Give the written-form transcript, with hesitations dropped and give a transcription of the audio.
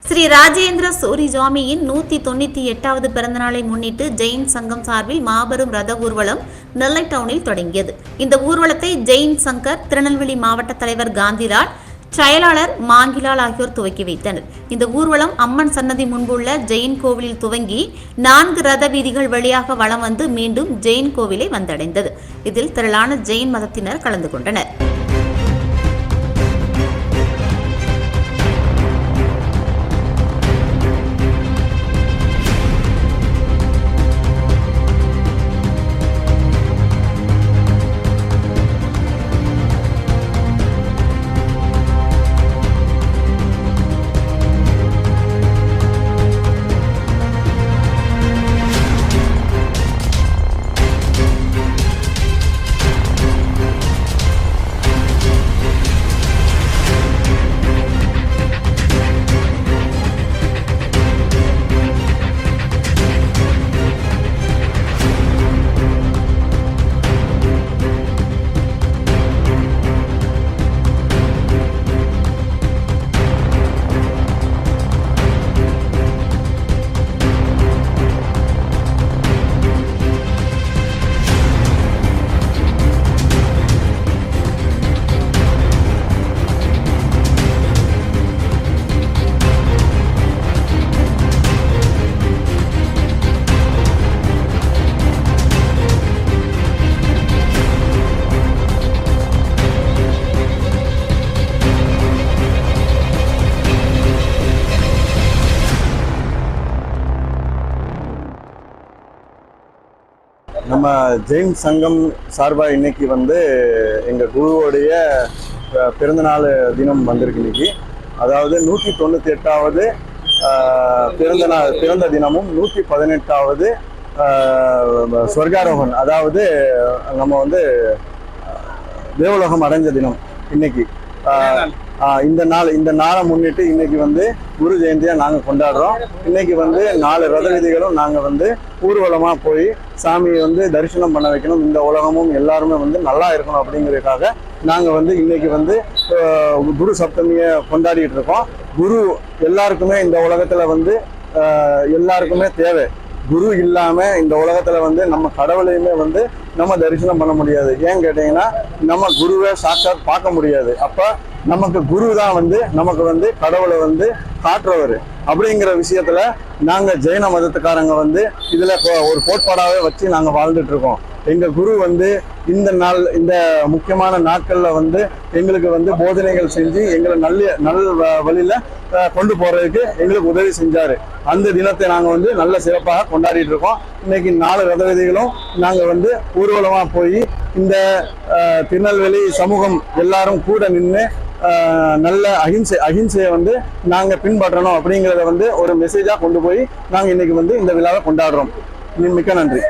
ஸ்ரீ ராஜேந்திர சூரி சுவாமியின் 198வது பிறந்தநாளை முன்னிட்டு ஜெயின் சங்கம் சார்பில் மாபெரும் ரத ஊர்வலம் நெல்லை டவுனில் தொடங்கியது. இந்த ஊர்வலத்தை ஜெயின் சங்கர் திருநெல்வேலி மாவட்ட தலைவர் காந்திலால், செயலாளர் மாங்கிலால் ஆகியோர் துவக்கி வைத்தனர். இந்த ஊர்வலம் அம்மன் சன்னதி முன்புள்ள ஜெயின் கோவிலில் துவங்கி 4 ரத வீதிகள் வழியாக வலம் வந்து மீண்டும் ஜெயின் கோவிலை வந்தடைந்தது. இதில் திரளான ஜெயின் மதத்தினர் கலந்து கொண்டனர். நம்ம ஜெயின் சங்கம் சார்பாக இன்னைக்கு எங்கள் குருவோடைய பிறந்தநாள் தினம் வந்திருக்கு. இன்னைக்கு அதாவது 198வது பிறந்த தினமும் 118வது சொர்க்காரோகன், அதாவது நம்ம தேவலோகம் அடைஞ்ச தினம் இன்னைக்கு. இந்த நாளை முன்னிட்டு இன்னைக்கு குரு ஜெயந்தியா நாங்கள் கொண்டாடுறோம். இன்னைக்கு 4 ரத வீதிகளும் நாங்கள் ஊர்வலமாக போய் சாமியை தரிசனம் பண்ண வைக்கணும். இந்த உலகமும் எல்லாருமே நல்லா இருக்கணும் அப்படிங்கிறதுக்காக நாங்கள் இன்னைக்கு குரு சப்தமியை கொண்டாடிட்டு இருக்கோம். குரு எல்லாருக்குமே இந்த உலகத்தில் எல்லாருக்குமே தேவை. குரு இல்லாமல் இந்த உலகத்தில் நம்ம கடவுளையுமே நம்ம தரிசனம் பண்ண முடியாது. ஏன்னு கேட்டிங்கன்னா நம்ம குருவை சாட்சாத் பார்க்க முடியாது. அப்போ நமக்கு குரு தான் நமக்கு கடவுளை காட்டுறவர். அப்படிங்கிற விஷயத்துல நாங்கள் ஜெயின மதத்துக்காரங்க இதில் ஒரு கோட்பாடாகவே வச்சு நாங்கள் வாழ்ந்துட்டு இருக்கோம். எங்கள் குரு இந்த முக்கியமான நாட்களில் எங்களுக்கு போதனைகள் செஞ்சு எங்களை நல்ல வழியில் கொண்டு போகிறதுக்கு எங்களுக்கு உதவி செஞ்சார். அந்த தினத்தை நாங்கள் நல்ல சிறப்பாக கொண்டாடிட்டு இருக்கோம். இன்னைக்கு 4 ரத வீதிகளும் நாங்கள் ஊர்வலமாக போய் இந்த திருநெல்வேலி சமூகம் எல்லாரும் கூட நின்று நல்ல அகிம்சையை நாங்கள் பின்பற்றணும் அப்படிங்கிறத ஒரு மெசேஜாக கொண்டு போய் நாங்கள் இன்னைக்கு இந்த விழாவை கொண்டாடுறோம். மிக்க நன்றி.